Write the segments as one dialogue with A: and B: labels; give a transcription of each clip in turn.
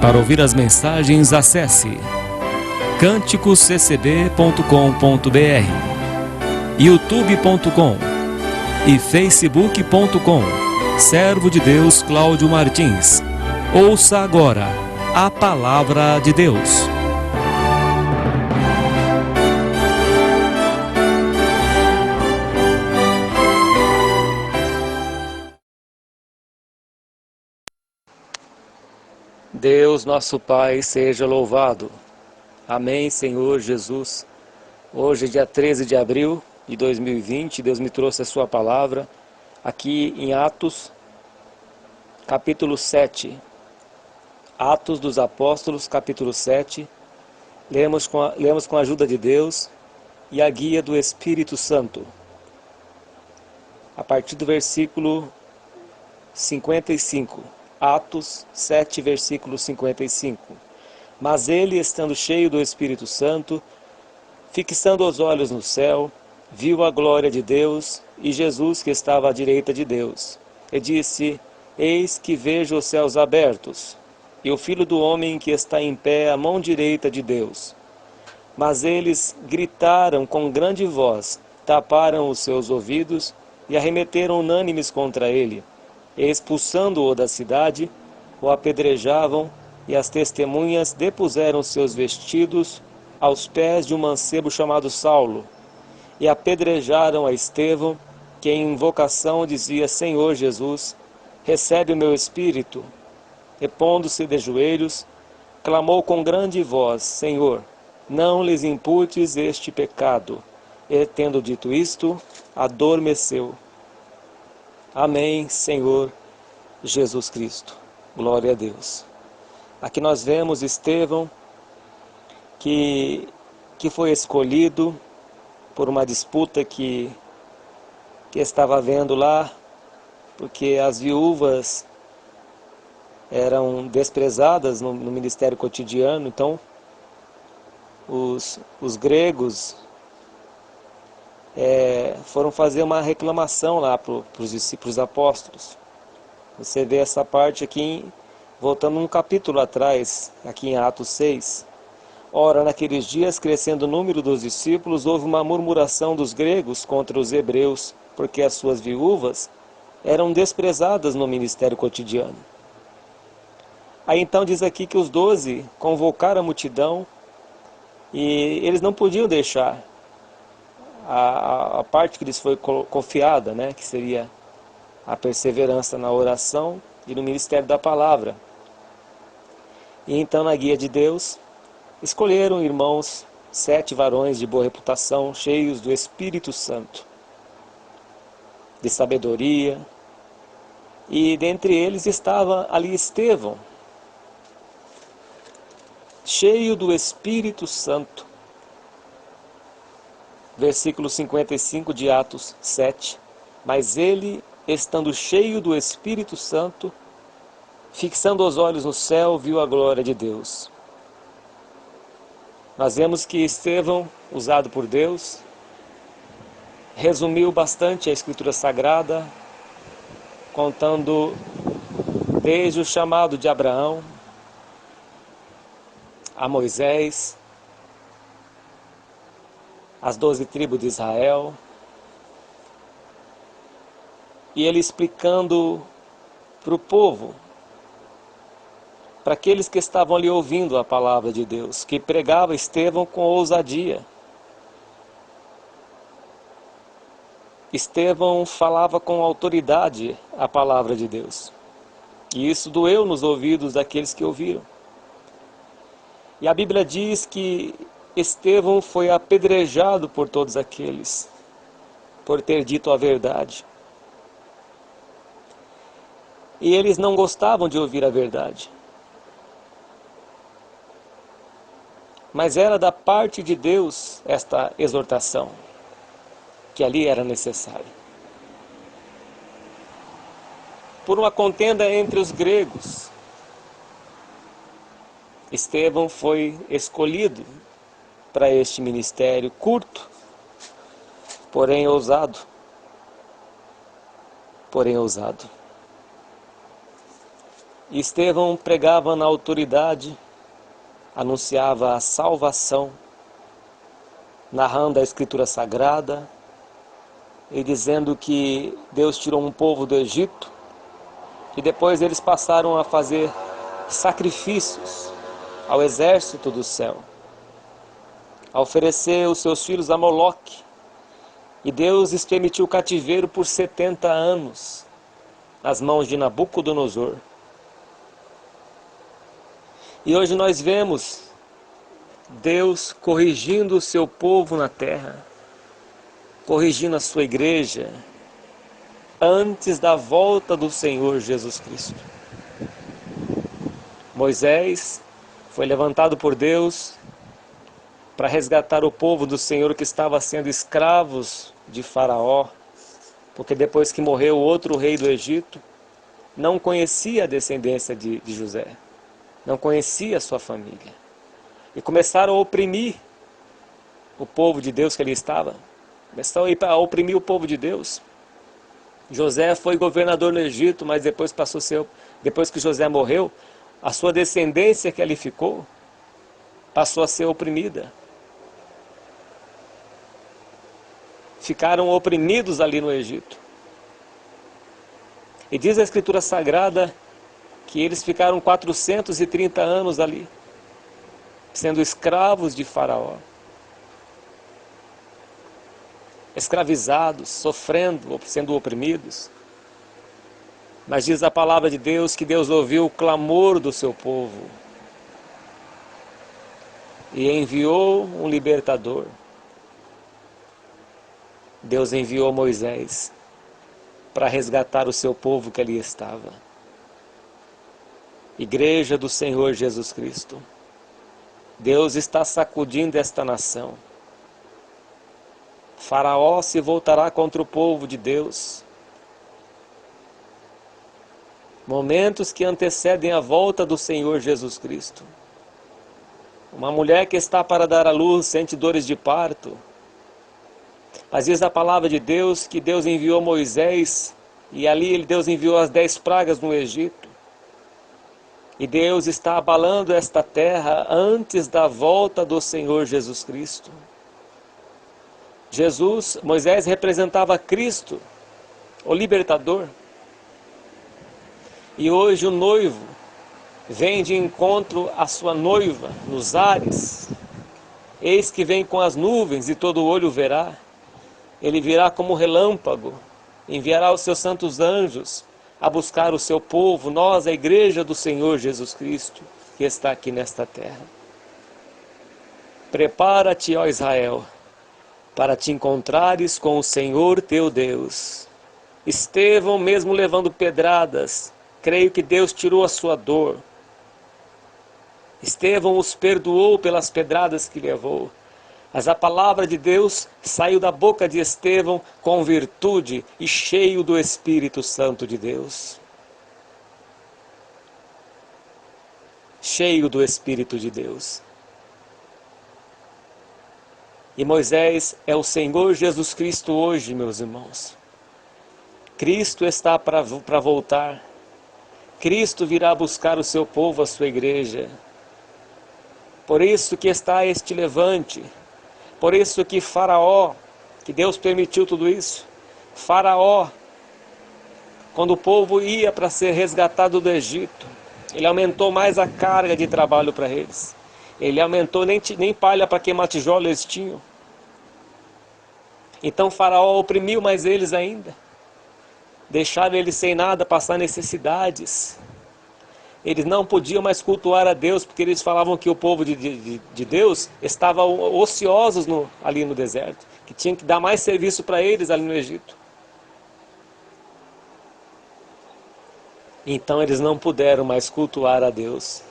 A: Para ouvir as mensagens, acesse canticosccb.com.br, youtube.com e facebook.com. Servo de Deus Cláudio Martins. Ouça agora a Palavra de Deus. Deus, nosso Pai, seja louvado. Amém, Senhor Jesus. Hoje é dia 13 de abril de 2020, Deus me trouxe a sua palavra aqui em Atos, capítulo 7. Atos dos Apóstolos, capítulo 7. Lemos com a ajuda de Deus e a guia do Espírito Santo. A partir do versículo 55. Atos 7, versículo 55. Mas ele, estando cheio do Espírito Santo, fixando os olhos no céu, viu a glória de Deus e Jesus que estava à direita de Deus. E disse: Eis que vejo os céus abertos, e o Filho do homem que está em pé à mão direita de Deus. Mas eles gritaram com grande voz, taparam os seus ouvidos e arremeteram unânimes contra ele. E expulsando-o da cidade, o apedrejavam, e as testemunhas depuseram seus vestidos aos pés de um mancebo chamado Saulo, e apedrejaram a Estevão, que em invocação dizia: Senhor Jesus, recebe o meu espírito. E pondo-se de joelhos, clamou com grande voz: Senhor, não lhes imputes este pecado. E tendo dito isto, adormeceu. Amém, Senhor Jesus Cristo. Glória a Deus. Aqui nós vemos Estevão, que foi escolhido por uma disputa que estava havendo lá, porque as viúvas eram desprezadas no ministério cotidiano. Então, os gregos foram fazer uma reclamação lá para os discípulos apóstolos. Você vê essa parte aqui, voltando um capítulo atrás, aqui em Atos 6. Ora, naqueles dias, crescendo o número dos discípulos, houve uma murmuração dos gregos contra os hebreus, porque as suas viúvas eram desprezadas no ministério cotidiano. Aí então diz aqui que os 12 convocaram a multidão e eles não podiam deixar a parte que lhes foi confiada, né, que seria a perseverança na oração e no ministério da palavra. E então, na guia de Deus, escolheram, irmãos, 7 varões de boa reputação, cheios do Espírito Santo, de sabedoria, e dentre eles estava ali Estevão, cheio do Espírito Santo. Versículo 55 de Atos 7. Mas ele, estando cheio do Espírito Santo, fixando os olhos no céu, viu a glória de Deus. Nós vemos que Estevão, usado por Deus, resumiu bastante a Escritura Sagrada, contando desde o chamado de Abraão a Moisés, as 12 tribos de Israel, e ele explicando para o povo, para aqueles que estavam ali ouvindo a palavra de Deus, que pregava Estevão com ousadia. Estevão falava com autoridade a palavra de Deus, e isso doeu nos ouvidos daqueles que ouviram. E a Bíblia diz que Estevão foi apedrejado por todos aqueles, por ter dito a verdade. E eles não gostavam de ouvir a verdade. Mas era da parte de Deus esta exortação, que ali era necessária. Por uma contenda entre os gregos, Estevão foi escolhido para este ministério curto, porém ousado. E Estevão pregava na autoridade, anunciava a salvação, narrando a Escritura Sagrada e dizendo que Deus tirou um povo do Egito e depois eles passaram a fazer sacrifícios ao exército do céu, a oferecer os seus filhos a Moloque. E Deus lhes permitiu o cativeiro por 70 anos, nas mãos de Nabucodonosor. E hoje nós vemos Deus corrigindo o seu povo na terra, corrigindo a sua igreja, antes da volta do Senhor Jesus Cristo. Moisés foi levantado por Deus para resgatar o povo do Senhor que estava sendo escravos de Faraó, porque depois que morreu o outro rei do Egito, não conhecia a descendência de José, não conhecia a sua família. E começaram a oprimir o povo de Deus que ali estava, começaram a oprimir o povo de Deus. José foi governador no Egito, mas depois depois que José morreu, a sua descendência que ali ficou, passou a ser oprimida. Ficaram oprimidos ali no Egito. E diz a Escritura Sagrada que eles ficaram 430 anos ali, sendo escravos de Faraó. Escravizados, sofrendo, sendo oprimidos. Mas diz a palavra de Deus que Deus ouviu o clamor do seu povo e enviou um libertador. Deus enviou Moisés para resgatar o seu povo que ali estava. Igreja do Senhor Jesus Cristo, Deus está sacudindo esta nação. Faraó se voltará contra o povo de Deus. Momentos que antecedem a volta do Senhor Jesus Cristo. Uma mulher que está para dar à luz sente dores de parto. Mas diz a palavra de Deus que Deus enviou Moisés e ali Deus enviou as 10 pragas no Egito. E Deus está abalando esta terra antes da volta do Senhor Jesus Cristo. Moisés representava Cristo, o libertador. E hoje o noivo vem de encontro à sua noiva nos ares. Eis que vem com as nuvens e todo olho verá. Ele virá como relâmpago, enviará os seus santos anjos a buscar o seu povo, nós, a igreja do Senhor Jesus Cristo, que está aqui nesta terra. Prepara-te, ó Israel, para te encontrares com o Senhor teu Deus. Estevão, mesmo levando pedradas, creio que Deus tirou a sua dor. Estevão os perdoou pelas pedradas que levou. Mas a palavra de Deus saiu da boca de Estevão com virtude e cheio do Espírito Santo de Deus. Cheio do Espírito de Deus. E Moisés é o Senhor Jesus Cristo hoje, meus irmãos. Cristo está para voltar. Cristo virá buscar o seu povo, a sua igreja. Por isso que está este levante. Por isso que Faraó, que Deus permitiu tudo isso, Faraó, quando o povo ia para ser resgatado do Egito, ele aumentou mais a carga de trabalho para eles. Ele aumentou, nem palha para queimar tijolo eles tinham. Então Faraó oprimiu mais eles ainda. Deixaram eles sem nada, passar necessidades. Eles não podiam mais cultuar a Deus, porque eles falavam que o povo de Deus estava ociosos ali no deserto, que tinha que dar mais serviço para eles ali no Egito. Então eles não puderam mais cultuar a Deus.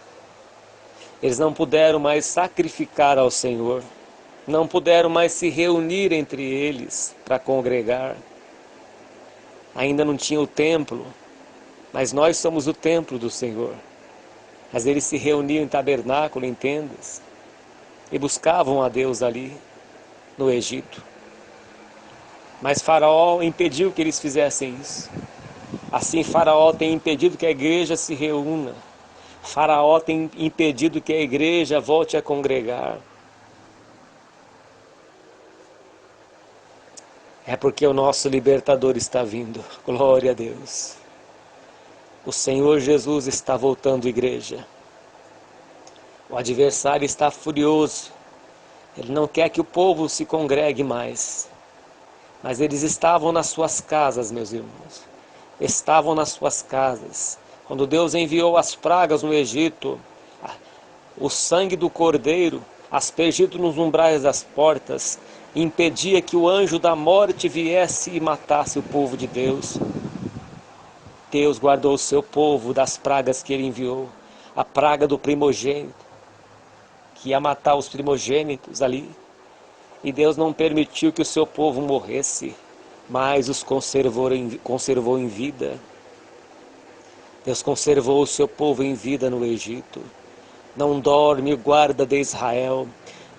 A: Eles não puderam mais sacrificar ao Senhor. Não puderam mais se reunir entre eles para congregar. Ainda não tinha o templo. Mas nós somos o templo do Senhor. Mas eles se reuniam em tabernáculo, em tendas, e buscavam a Deus ali, no Egito. Mas Faraó impediu que eles fizessem isso. Assim, Faraó tem impedido que a igreja se reúna. Faraó tem impedido que a igreja volte a congregar. É porque o nosso libertador está vindo. Glória a Deus. O Senhor Jesus está voltando, igreja. O adversário está furioso. Ele não quer que o povo se congregue mais. Mas eles estavam nas suas casas, meus irmãos. Estavam nas suas casas. Quando Deus enviou as pragas no Egito, o sangue do cordeiro, aspergido nos umbrais das portas, impedia que o anjo da morte viesse e matasse o povo de Deus. Deus guardou o seu povo das pragas que ele enviou. A praga do primogênito, que ia matar os primogênitos ali. E Deus não permitiu que o seu povo morresse, mas os conservou em vida. Deus conservou o seu povo em vida no Egito. Não dorme o guarda de Israel.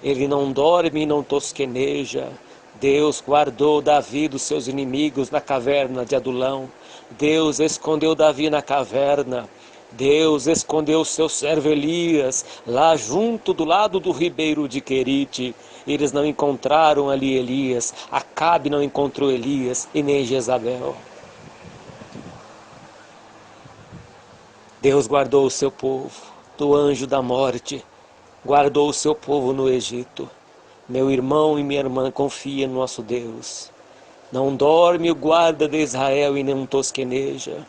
A: Ele não dorme e não tosqueneja. Deus guardou Davi dos seus inimigos na caverna de Adulão. Deus escondeu Davi na caverna. Deus escondeu o seu servo Elias lá junto do lado do ribeiro de Querite. Eles não encontraram ali Elias. Acabe não encontrou Elias e nem Jezabel. Deus guardou o seu povo do anjo da morte. Guardou o seu povo no Egito. Meu irmão e minha irmã, confia no nosso Deus. Não dorme o guarda de Israel e não tosqueneja.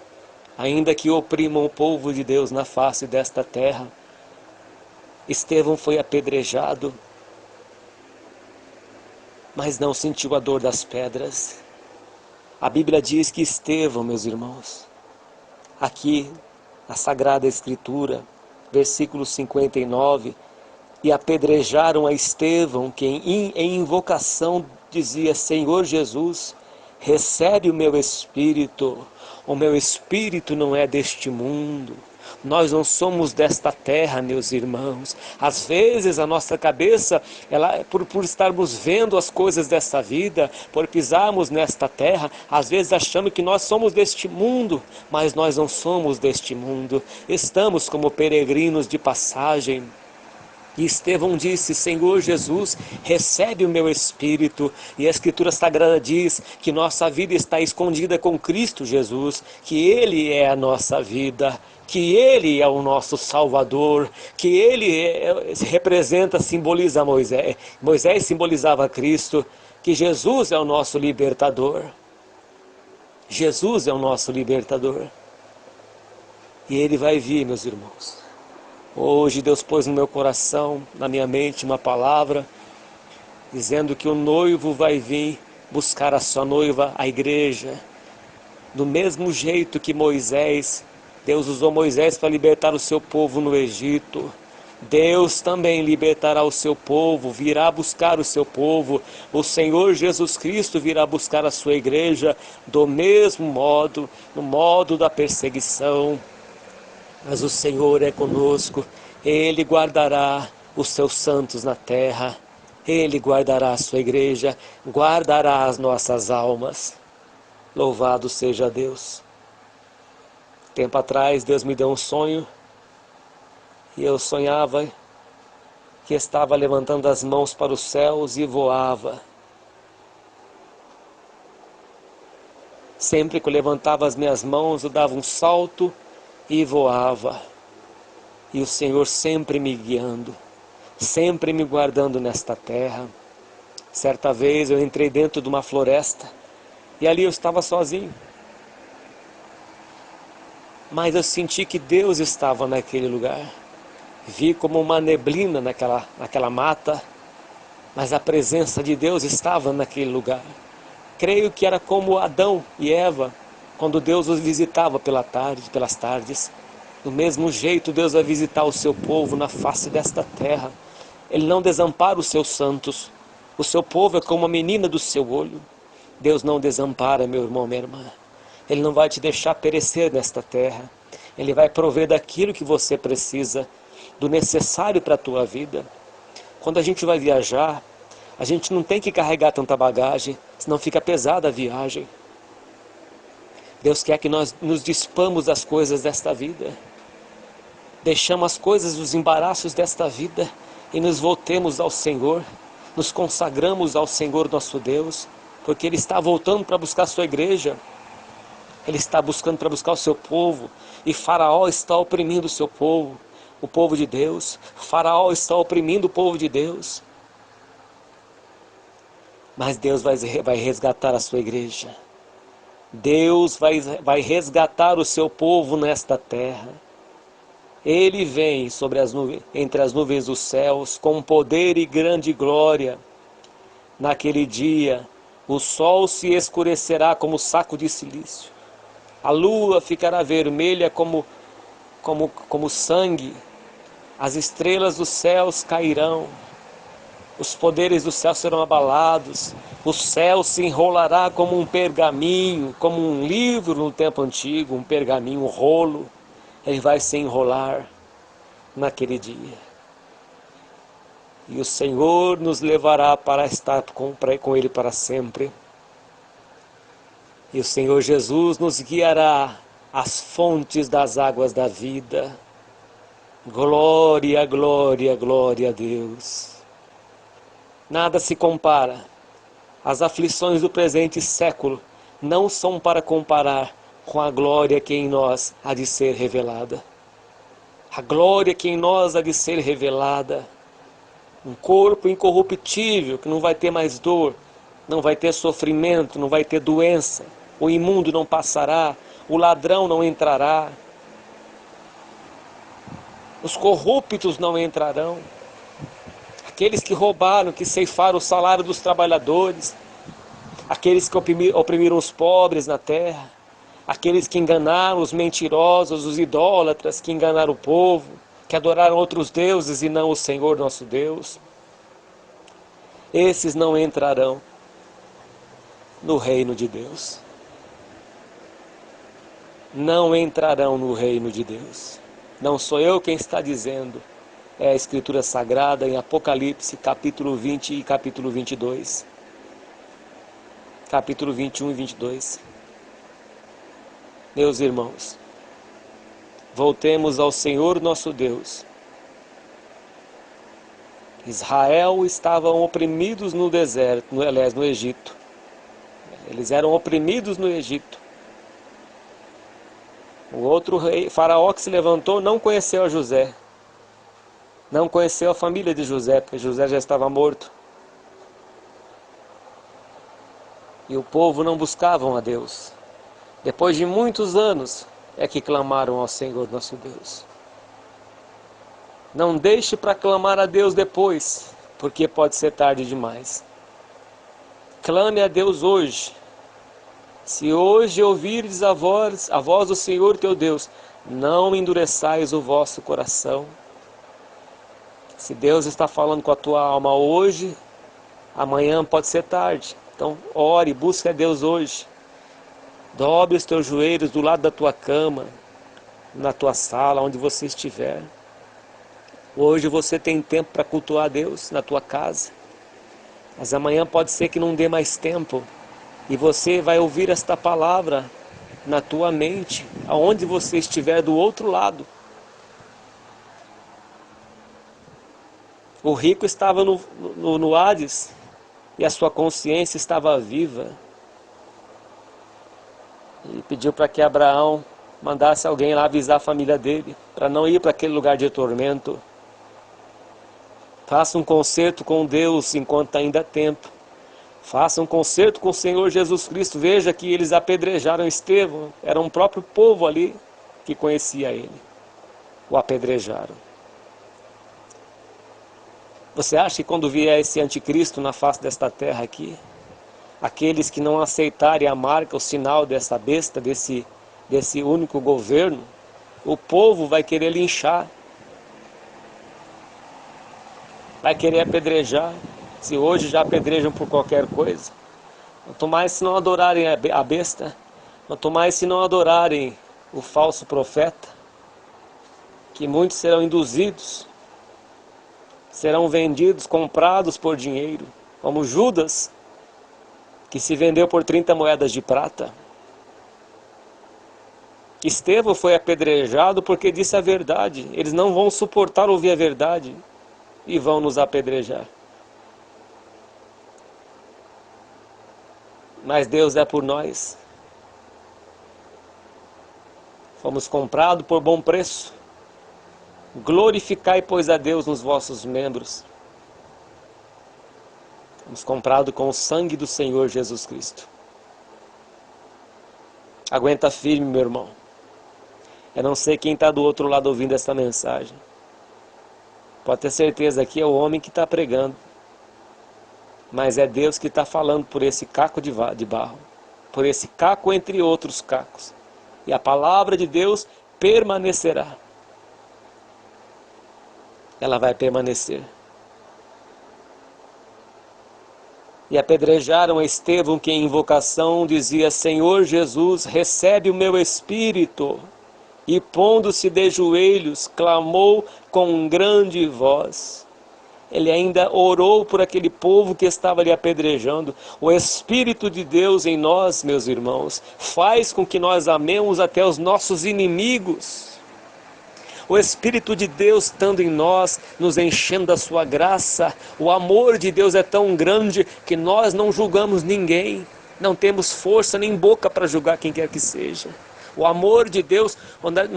A: Ainda que oprimam o povo de Deus na face desta terra. Estevão foi apedrejado, mas não sentiu a dor das pedras. A Bíblia diz que Estevão, meus irmãos, aqui na Sagrada Escritura, versículo 59, e apedrejaram a Estevão, que em invocação dizia: Senhor Jesus, recebe o meu espírito não é deste mundo. Nós não somos desta terra, meus irmãos. Às vezes a nossa cabeça, por estarmos vendo as coisas desta vida, por pisarmos nesta terra, às vezes achamos que nós somos deste mundo, mas nós não somos deste mundo. Estamos como peregrinos de passagem. E Estevão disse: Senhor Jesus, recebe o meu espírito. E a Escritura Sagrada diz que nossa vida está escondida com Cristo Jesus, que Ele é a nossa vida, que Ele é o nosso Salvador, que Ele representa, simboliza Moisés. Moisés simbolizava Cristo, que Jesus é o nosso libertador. Jesus é o nosso libertador. E Ele vai vir, meus irmãos. Hoje Deus pôs no meu coração, na minha mente, uma palavra dizendo que o noivo vai vir buscar a sua noiva, a igreja. Do mesmo jeito que Moisés, Deus usou Moisés para libertar o seu povo no Egito. Deus também libertará o seu povo, virá buscar o seu povo. O Senhor Jesus Cristo virá buscar a sua igreja do mesmo modo, no modo da perseguição. Mas o Senhor é conosco, Ele guardará os seus santos na terra, Ele guardará a sua igreja, guardará as nossas almas. Louvado seja Deus. Tempo atrás Deus me deu um sonho, e eu sonhava que estava levantando as mãos para os céus e voava. Sempre que eu levantava as minhas mãos, eu dava um salto e voava. E o Senhor sempre me guiando, sempre me guardando nesta terra. Certa vez eu entrei dentro de uma floresta e ali eu estava sozinho. Mas eu senti que Deus estava naquele lugar. Vi como uma neblina naquela mata, mas a presença de Deus estava naquele lugar. Creio que era como Adão e Eva, quando Deus os visitava pelas tardes. Do mesmo jeito, Deus vai visitar o seu povo na face desta terra. Ele não desampara os seus santos. O seu povo é como a menina do seu olho. Deus não desampara, meu irmão, minha irmã. Ele não vai te deixar perecer nesta terra. Ele vai prover daquilo que você precisa, do necessário para a tua vida. Quando a gente vai viajar, a gente não tem que carregar tanta bagagem, senão fica pesada a viagem. Deus quer que nós nos dispamos das coisas desta vida. Deixamos as coisas, os embaraços desta vida e nos voltemos ao Senhor. Nos consagramos ao Senhor nosso Deus, porque Ele está voltando para buscar a sua igreja. Ele está buscando para buscar o seu povo. E Faraó está oprimindo o seu povo, o povo de Deus. Faraó está oprimindo o povo de Deus. Mas Deus vai resgatar a sua igreja. Deus vai resgatar o seu povo nesta terra. Ele vem entre as nuvens dos céus com poder e grande glória. Naquele dia, o sol se escurecerá como saco de silício. A lua ficará vermelha como sangue. As estrelas dos céus cairão. Os poderes do céu serão abalados. O céu se enrolará como um pergaminho, como um livro no tempo antigo, um pergaminho, um rolo. Ele vai se enrolar naquele dia. E o Senhor nos levará para estar com Ele para sempre. E o Senhor Jesus nos guiará às fontes das águas da vida. Glória, glória, glória a Deus. Nada se compara. As aflições do presente século não são para comparar com a glória que em nós há de ser revelada. A glória que em nós há de ser revelada. Um corpo incorruptível, que não vai ter mais dor, não vai ter sofrimento, não vai ter doença. O imundo não passará, o ladrão não entrará. Os corruptos não entrarão. Aqueles que roubaram, que ceifaram o salário dos trabalhadores. Aqueles que oprimiram os pobres na terra. Aqueles que enganaram os mentirosos, os idólatras, que enganaram o povo, que adoraram outros deuses e não o Senhor nosso Deus. Esses não entrarão no reino de Deus. Não entrarão no reino de Deus. Não sou eu quem está dizendo. É a Escritura Sagrada em Apocalipse, capítulo 20 e capítulo 22. Capítulo 21 e 22. Meus irmãos, voltemos ao Senhor nosso Deus. Israel estavam oprimidos no deserto, no Egito. Eles eram oprimidos no Egito. O outro rei, Faraó, que se levantou, não conheceu a José. Não conheceu a família de José, porque José já estava morto. E o povo não buscavam a Deus. Depois de muitos anos é que clamaram ao Senhor nosso Deus. Não deixe para clamar a Deus depois, porque pode ser tarde demais. Clame a Deus hoje. Se hoje ouvires a voz do Senhor teu Deus, não endureçais o vosso coração. Se Deus está falando com a tua alma hoje, amanhã pode ser tarde. Então ore, busque a Deus hoje. Dobre os teus joelhos do lado da tua cama, na tua sala, onde você estiver. Hoje você tem tempo para cultuar a Deus na tua casa. Mas amanhã pode ser que não dê mais tempo. E você vai ouvir esta palavra na tua mente, aonde você estiver do outro lado. O rico estava no Hades e a sua consciência estava viva. E pediu para que Abraão mandasse alguém lá avisar a família dele, para não ir para aquele lugar de tormento. Faça um concerto com Deus enquanto ainda há tempo. Faça um concerto com o Senhor Jesus Cristo. Veja que eles apedrejaram Estevão. Era um próprio povo ali que conhecia ele. O apedrejaram. Você acha que quando vier esse anticristo na face desta terra aqui, aqueles que não aceitarem a marca, o sinal dessa besta, desse único governo, o povo vai querer linchar, vai querer apedrejar. Se hoje já apedrejam por qualquer coisa, quanto mais se não adorarem a besta, quanto mais se não adorarem o falso profeta, que muitos serão induzidos, serão vendidos, comprados por dinheiro, como Judas, que se vendeu por 30 moedas de prata. Estevão foi apedrejado porque disse a verdade. Eles não vão suportar ouvir a verdade e vão nos apedrejar. Mas Deus é por nós. Fomos comprados por bom preço. Glorificai, pois, a Deus nos vossos membros. Fomos comprados com o sangue do Senhor Jesus Cristo. Aguenta firme, meu irmão. Eu não sei quem está do outro lado ouvindo essa mensagem. Pode ter certeza que é o homem que está pregando. Mas é Deus que está falando por esse caco de barro. Por esse caco entre outros cacos. E a palavra de Deus permanecerá. Ela vai permanecer. E apedrejaram a Estevão, que em invocação dizia: Senhor Jesus, recebe o meu espírito. E pondo-se de joelhos, clamou com grande voz. Ele ainda orou por aquele povo que estava ali apedrejando. O Espírito de Deus em nós, meus irmãos, faz com que nós amemos até os nossos inimigos. O Espírito de Deus estando em nós, nos enchendo da sua graça. O amor de Deus é tão grande que nós não julgamos ninguém. Não temos força nem boca para julgar quem quer que seja. O amor de Deus,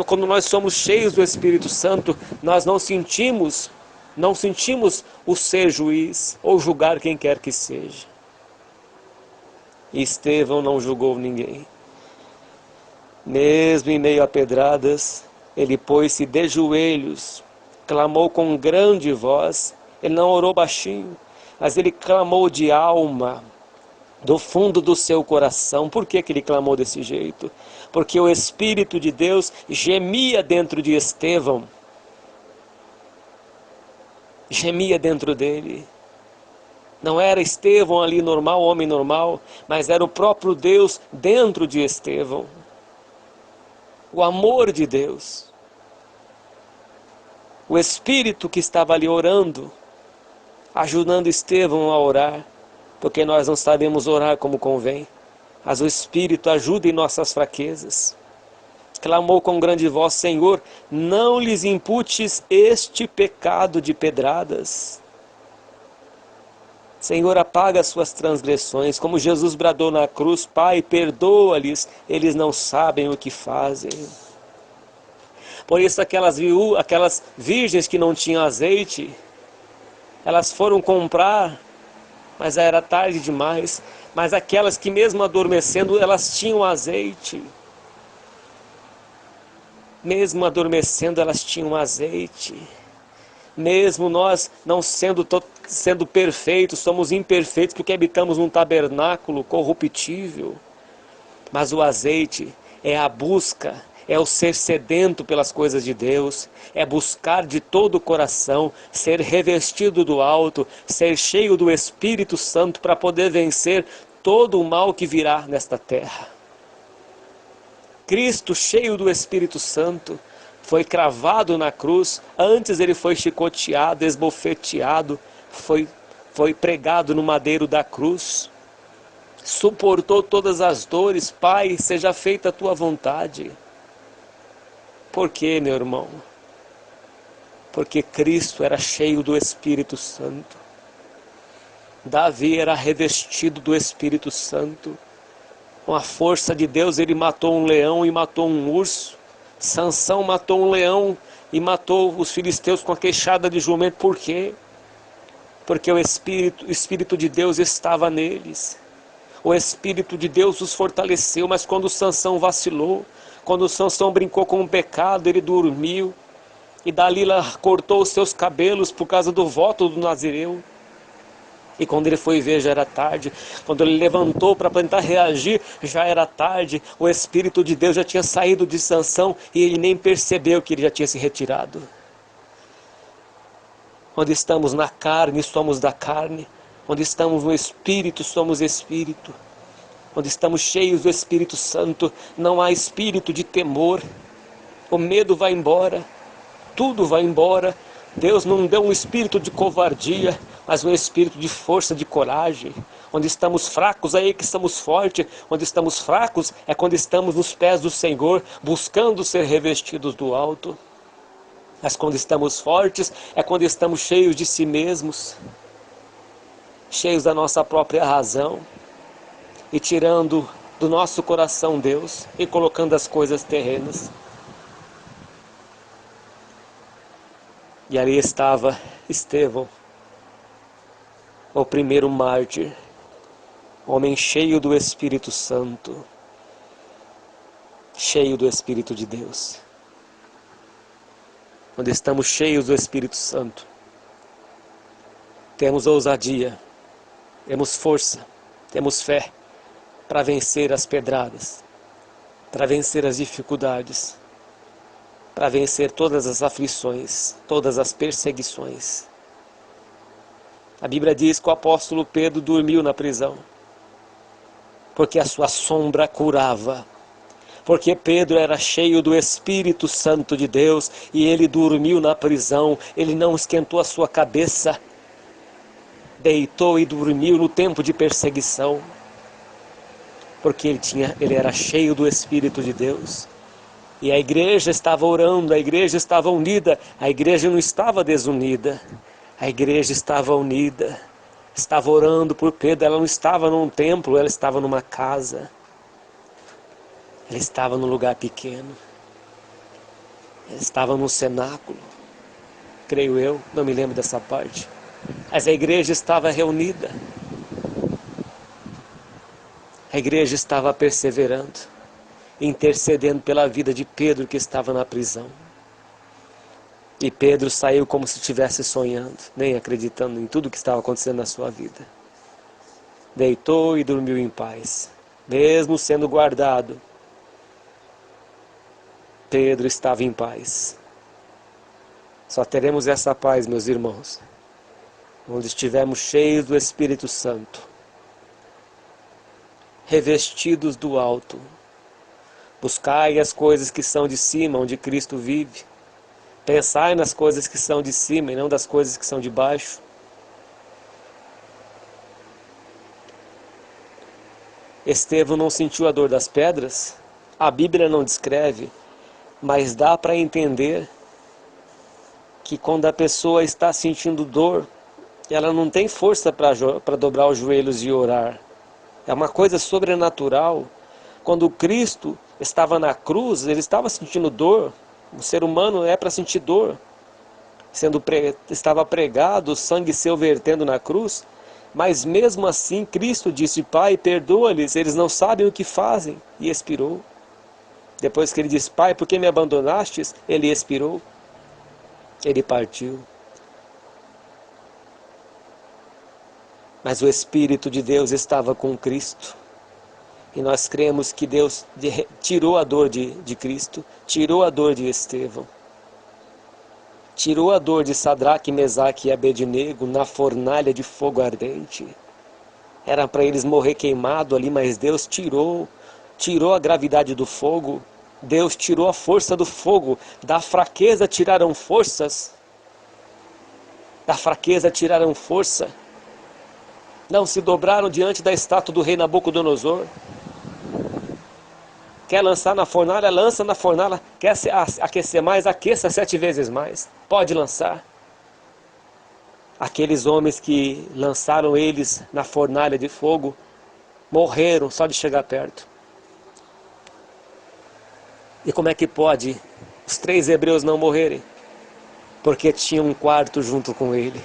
A: quando nós somos cheios do Espírito Santo, nós não sentimos o ser juiz ou julgar quem quer que seja. E Estevão não julgou ninguém. Mesmo em meio a pedradas, ele pôs-se de joelhos, clamou com grande voz. Ele não orou baixinho, mas ele clamou de alma, do fundo do seu coração. Por que ele clamou desse jeito? Porque o Espírito de Deus gemia dentro de Estevão. Gemia dentro dele. Não era Estevão ali normal, homem normal, mas era o próprio Deus dentro de Estevão. O amor de Deus. O Espírito que estava ali orando, ajudando Estevão a orar, porque nós não sabemos orar como convém, mas o Espírito ajuda em nossas fraquezas. Clamou com grande voz: Senhor, não lhes imputes este pecado de pedradas. Senhor, apaga as suas transgressões, como Jesus bradou na cruz: Pai, perdoa-lhes, eles não sabem o que fazem. Por isso aquelas virgens que não tinham azeite, elas foram comprar, mas era tarde demais. Mas aquelas que mesmo adormecendo, elas tinham azeite. Mesmo adormecendo, elas tinham azeite. Mesmo nós não sendo perfeitos, somos imperfeitos porque habitamos num tabernáculo corruptível. Mas o azeite é a busca, é o ser sedento pelas coisas de Deus, é buscar de todo o coração, ser revestido do alto, ser cheio do Espírito Santo para poder vencer todo o mal que virá nesta terra. Cristo, cheio do Espírito Santo, foi cravado na cruz. Antes ele foi chicoteado, esbofeteado, foi pregado no madeiro da cruz. Suportou todas as dores. Pai, seja feita a tua vontade. Por quê, meu irmão? Porque Cristo era cheio do Espírito Santo. Davi era revestido do Espírito Santo. Com a força de Deus ele matou um leão e matou um urso. Sansão matou um leão e matou os filisteus com a queixada de jumento. Por quê? Porque o Espírito de Deus estava neles. O Espírito de Deus os fortaleceu. Mas quando Sansão vacilou, quando Sansão brincou com o pecado, ele dormiu. E Dalila cortou os seus cabelos por causa do voto do Nazireu. E quando ele foi ver, já era tarde. Quando ele levantou para tentar reagir, já era tarde. O Espírito de Deus já tinha saído de Sansão e ele nem percebeu que ele já tinha se retirado. Onde estamos na carne, somos da carne. Onde estamos no Espírito, somos Espírito. Onde estamos cheios do Espírito Santo, não há espírito de temor. O medo vai embora, tudo vai embora. Deus não deu um espírito de covardia, mas um espírito de força, de coragem. Onde estamos fracos, aí que estamos fortes. Onde estamos fracos é quando estamos nos pés do Senhor, buscando ser revestidos do alto. Mas quando estamos fortes é quando estamos cheios de si mesmos, cheios da nossa própria razão, e tirando do nosso coração Deus e colocando as coisas terrenas. E ali estava Estevão, o primeiro mártir, homem cheio do Espírito Santo, cheio do Espírito de Deus. Quando estamos cheios do Espírito Santo, temos ousadia, temos força, temos fé para vencer as pedradas, para vencer as dificuldades, para vencer todas as aflições, todas as perseguições. A Bíblia diz que o apóstolo Pedro dormiu na prisão, porque a sua sombra curava. Porque Pedro era cheio do Espírito Santo de Deus e ele dormiu na prisão, ele não esquentou a sua cabeça, deitou e dormiu no tempo de perseguição, porque ele era cheio do Espírito de Deus. E a igreja estava orando, a igreja estava unida, a igreja não estava desunida, a igreja estava unida, estava orando por Pedro. Ela não estava num templo, ela estava numa casa. Ele estava num lugar pequeno. Ele estava num cenáculo. Creio eu, não me lembro dessa parte. Mas a igreja estava reunida. A igreja estava perseverando, intercedendo pela vida de Pedro que estava na prisão. E Pedro saiu como se estivesse sonhando, nem acreditando em tudo que estava acontecendo na sua vida. Deitou e dormiu em paz, mesmo sendo guardado. Pedro estava em paz. Só teremos essa paz, meus irmãos, onde estivermos cheios do Espírito Santo, revestidos do alto. Buscai as coisas que são de cima, onde Cristo vive. Pensai nas coisas que são de cima e não das coisas que são de baixo. Estevão não sentiu a dor das pedras? A Bíblia não descreve, mas dá para entender que quando a pessoa está sentindo dor, ela não tem força para dobrar os joelhos e orar. É uma coisa sobrenatural. Quando Cristo estava na cruz, ele estava sentindo dor. O ser humano é para sentir dor. Estava pregado, o sangue seu vertendo na cruz. Mas mesmo assim, Cristo disse: Pai, perdoa-lhes, eles não sabem o que fazem. E expirou. Depois que ele disse: Pai, por que me abandonastes? Ele expirou. Ele partiu. Mas o Espírito de Deus estava com Cristo. E nós cremos que Deus tirou a dor de Cristo, tirou a dor de Estevão, tirou a dor de Sadraque, Mesaque e Abednego na fornalha de fogo ardente. Era para eles morrer queimado ali, mas Deus tirou a gravidade do fogo. Deus tirou a força do fogo. Da fraqueza tiraram forças. Da fraqueza tiraram força. Não se dobraram diante da estátua do rei Nabucodonosor. Quer lançar na fornalha? Lança na fornalha. Quer aquecer mais? Aqueça 7 vezes mais. Pode lançar. Aqueles homens que lançaram eles na fornalha de fogo morreram só de chegar perto. E como é que pode os 3 hebreus não morrerem? Porque tinha um quarto junto com ele.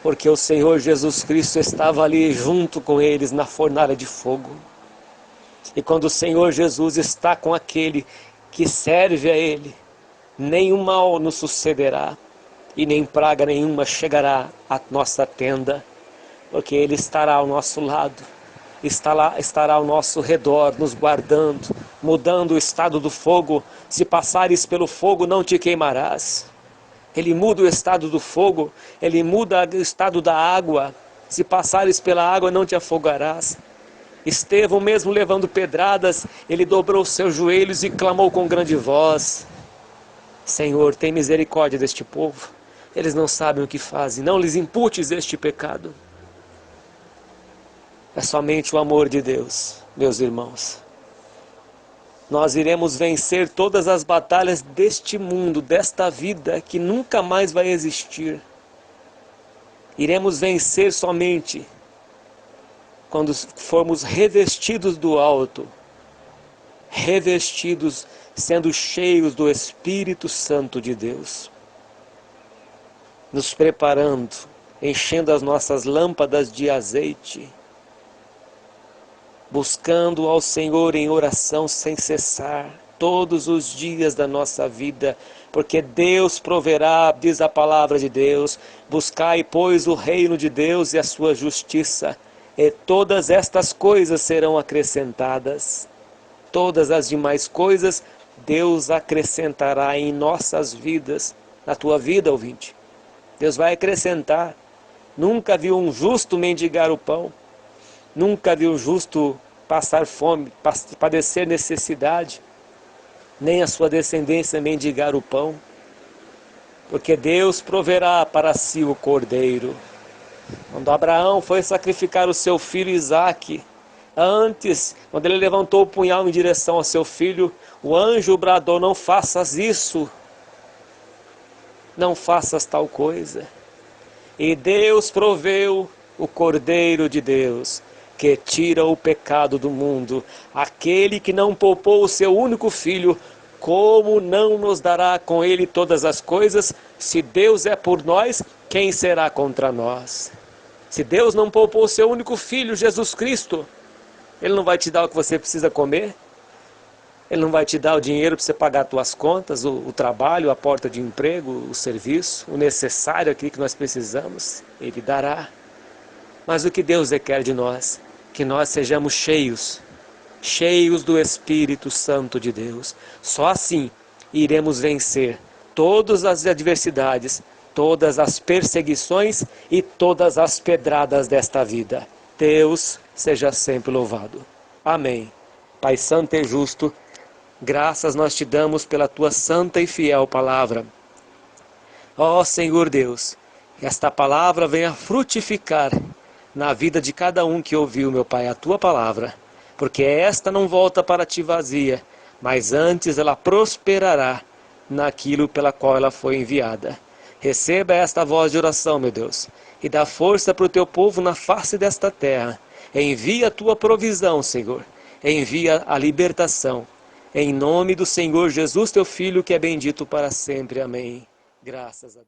A: Porque o Senhor Jesus Cristo estava ali junto com eles na fornalha de fogo. E quando o Senhor Jesus está com aquele que serve a Ele, nenhum mal nos sucederá e nem praga nenhuma chegará à nossa tenda, porque Ele estará ao nosso lado, estará ao nosso redor, nos guardando, mudando o estado do fogo. Se passares pelo fogo, não te queimarás. Ele muda o estado do fogo, Ele muda o estado da água. Se passares pela água, não te afogarás. Estevão, mesmo levando pedradas, ele dobrou os seus joelhos e clamou com grande voz: Senhor, tem misericórdia deste povo. Eles não sabem o que fazem, não lhes imputes este pecado. É somente o amor de Deus, meus irmãos. Nós iremos vencer todas as batalhas deste mundo, desta vida que nunca mais vai existir. Iremos vencer somente quando formos revestidos do alto, revestidos, sendo cheios do Espírito Santo de Deus, nos preparando, enchendo as nossas lâmpadas de azeite, buscando ao Senhor em oração sem cessar, todos os dias da nossa vida, porque Deus proverá, diz a palavra de Deus, buscai, pois, o reino de Deus e a sua justiça, e todas estas coisas serão acrescentadas. Todas as demais coisas Deus acrescentará em nossas vidas, na tua vida, ouvinte. Deus vai acrescentar. Nunca viu um justo mendigar o pão, nunca viu um justo passar fome, padecer necessidade, nem a sua descendência mendigar o pão, porque Deus proverá para si o cordeiro. Quando Abraão foi sacrificar o seu filho Isaque, antes, quando ele levantou o punhal em direção ao seu filho, o anjo bradou: não faças isso, não faças tal coisa. E Deus proveu o Cordeiro de Deus, que tira o pecado do mundo. Aquele que não poupou o seu único filho, como não nos dará com ele todas as coisas? Se Deus é por nós, quem será contra nós? Se Deus não poupou o seu único filho, Jesus Cristo, Ele não vai te dar o que você precisa comer? Ele não vai te dar o dinheiro para você pagar as tuas contas, o trabalho, a porta de emprego, o serviço, o necessário aqui que nós precisamos? Ele dará. Mas o que Deus requer de nós? Que nós sejamos cheios do Espírito Santo de Deus. Só assim iremos vencer todas as adversidades, todas as perseguições e todas as pedradas desta vida. Deus seja sempre louvado. Amém. Pai Santo e Justo, graças nós te damos pela tua santa e fiel palavra. Ó Senhor Deus, que esta palavra venha frutificar na vida de cada um que ouviu, meu Pai, a tua palavra, porque esta não volta para ti vazia, mas antes ela prosperará naquilo pela qual ela foi enviada. Receba esta voz de oração, meu Deus, e dá força para o teu povo na face desta terra. Envia a tua provisão, Senhor, envia a libertação, em nome do Senhor Jesus, teu Filho, que é bendito para sempre. Amém. Graças a Deus.